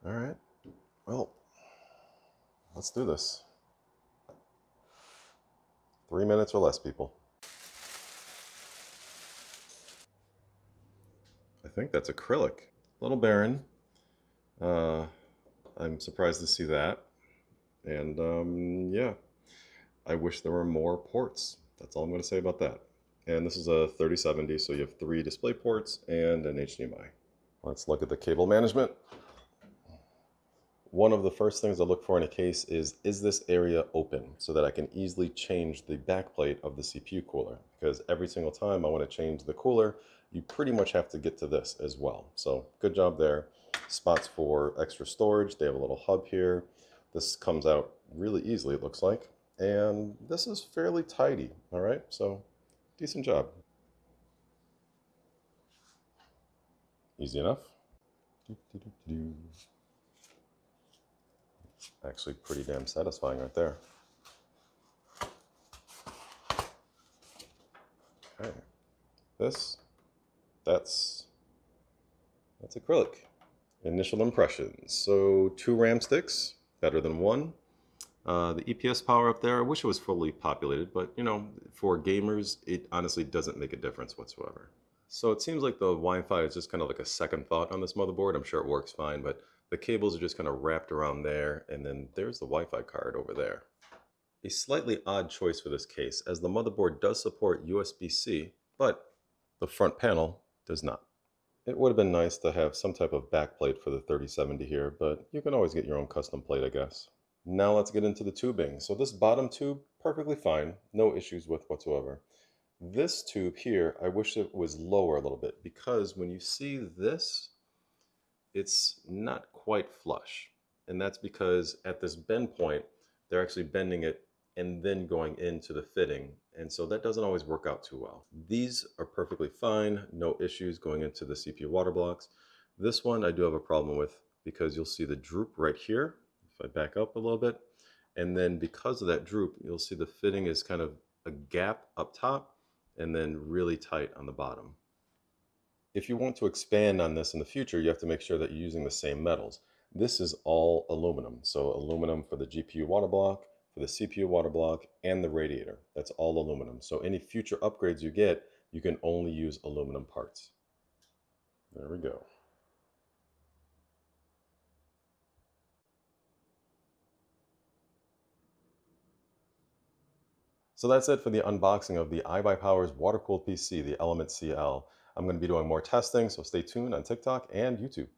All right, well, let's do this. 3 minutes or less, people. I think that's acrylic. A little barren. I'm surprised to see that. And yeah, I wish there were more ports. That's all I'm going to say about that. And this is a 3070, so you have 3 display ports and an HDMI. Let's look at the cable management. One of the first things I look for in a case is this area open, so that I can easily change the backplate of the CPU cooler? Because every single time I want to change the cooler, you pretty much have to get to this as well. So good job there. Spots for extra storage. They have a little hub here. This comes out really easily, it looks like. And this is fairly tidy, all right? So decent job. Easy enough. Actually pretty damn satisfying right there. Okay. That's acrylic. Initial impressions. So 2 RAM sticks, better than 1. The EPS power up there, I wish it was fully populated, but you know, for gamers, it honestly doesn't make a difference whatsoever. So it seems like the Wi-Fi is just kind of like a second thought on this motherboard. I'm sure it works fine, but the cables are just kind of wrapped around there, and then there's the Wi-Fi card over there. A slightly odd choice for this case, as the motherboard does support USB-C, but the front panel does not. It would have been nice to have some type of backplate for the 3070 here, but you can always get your own custom plate, I guess. Now let's get into the tubing. So this bottom tube, perfectly fine, no issues with whatsoever. This tube here, I wish it was lower a little bit, because when you see this, it's not quite flush. And that's because at this bend point, they're actually bending it and then going into the fitting. And so that doesn't always work out too well. These are perfectly fine, no issues going into the CPU water blocks. This one I do have a problem with, because you'll see the droop right here. If I back up a little bit, and then because of that droop, you'll see the fitting is kind of a gap up top and then really tight on the bottom. If you want to expand on this in the future, you have to make sure that you're using the same metals. This is all aluminum. So aluminum for the GPU water block, for the CPU water block, and the radiator. That's all aluminum. So any future upgrades you get, you can only use aluminum parts. There we go. So that's it for the unboxing of the iBUYPOWER's water-cooled PC, the Element CL. I'm going to be doing more testing, so stay tuned on TikTok and YouTube.